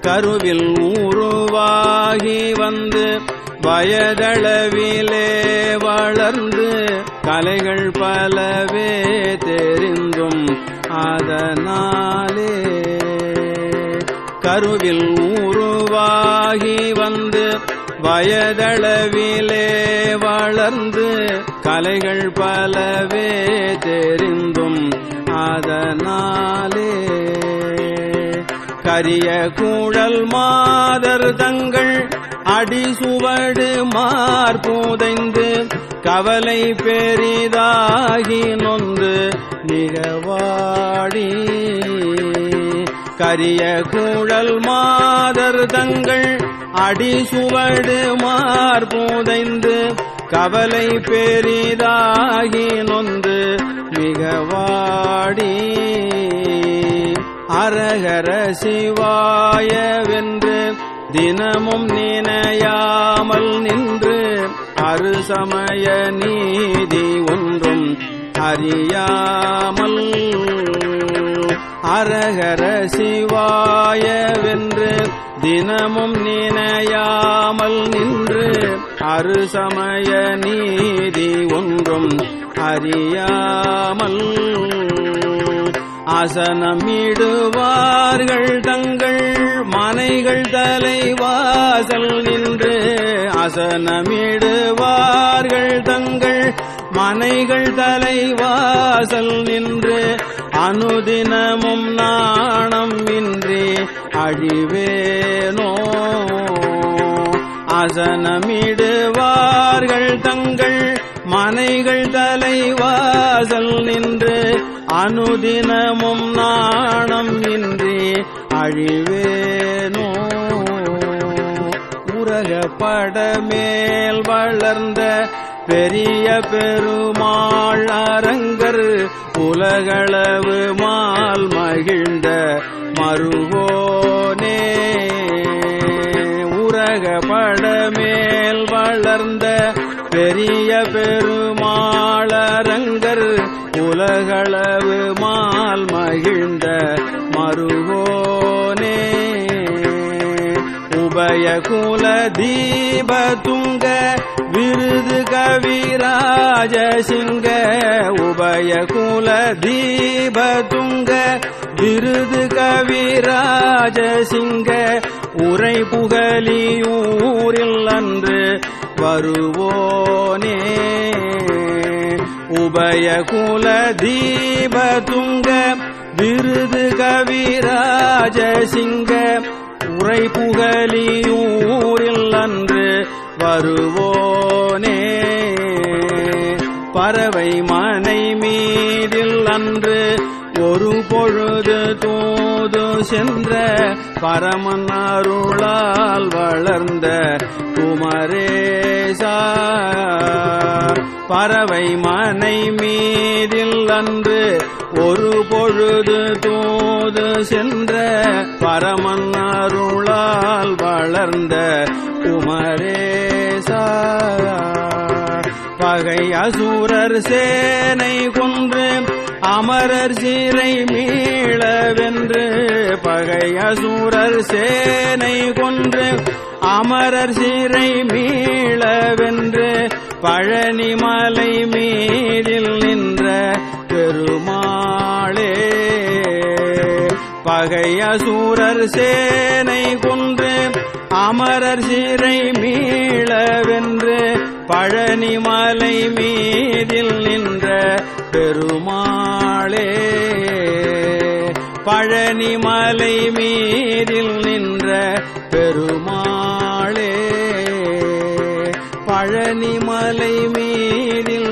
கருவில் உருவாகி வந்து வயதளவிலே வளர்ந்து கலைகள் பலவே தெரிந்தும் அதனாலே கருவில் உருவாகி வந்து வயதளவிலே வளர்ந்து கலைகள் பலவே தெரிந்தும் அதனாலே கரிய கூழல் மாதர் தங்கள் அடிசுவடு மார்புதைந்து கவலை பெரிதாகி நொந்து நிகவாடி கரிய கூழல் மாதர் தங்கள் அடிசுவடு மார்புதைந்து கவலை பெரிதாகி நொந்து மிகவாடி அரகர சிவாயவென்று தினமும் நினையாமல் நின்று அருசமய நீதி ஒன்றும் அறியாமல் அரகர சிவாயவென்று தினமும் நினையாமல் நின்று அருசமய நீதி ஒன்றும் அறியாமல் அசனமிடுவார்கள் தங்கள் மனைகள் தலைவாசல் நின்று அசனமிடுவார்கள் தங்கள் மனைகள் தலைவாசல் நின்று அனுதினமும் நாணம் இன்றி அழிவேனோ அசனமிடுவார்கள் தங்கள் மனைகள் தலைவாசல் நின்று அனுதினமும் நாணம் இன்றி அழிவேனோ உலகப்பட மேல் வளர்ந்த பெரிய பெருமாள் அரங்கர் உலகளவு மால் மகிழ்ந்த மருகோனே உலகப்பட மேல் வளர்ந்த பெரிய பெருமாள் அரங்கர் உலகளவு மால் மகிழ்ந்த மருகோனே உபய குல தீப துங்க விருது கவிராஜ சிங்க உபய குல தீப துங்க விருது கவிராஜ சிங்க உரை புகலியூரில் அன்று வருவோனே உபய குல தீப துங்க விருது கவிராஜ சிங்க உரை புகலியூரில் அன்று வருவோனே பறவை மனை மீதில் அன்று ஒரு பொழுது தூது சென்ற பரமன் அருளால் வளர்ந்த குமரேசா பறவை மனை மீதில் அன்று ஒரு பொழுது தூது சென்ற பரமன் அருளால் வளர்ந்த குமரேசா பகை அசுரர் சேனை கொன்று அமரர் சிறை மீளவென்று பகை அசுரர் சேனை கொன்று அமரர் சிறை மீளவென்று பழனிமலை மீதில் நின்ற பெருமாளே பகை அசுரர் சேனை கொன்று அமரர் சிறை மீளவென்று பழனிமலை மீதில் நின்ற பெருமாளே பழனிமலை மீதில் நின்ற பெருமாளே பழனிமலை மீதில்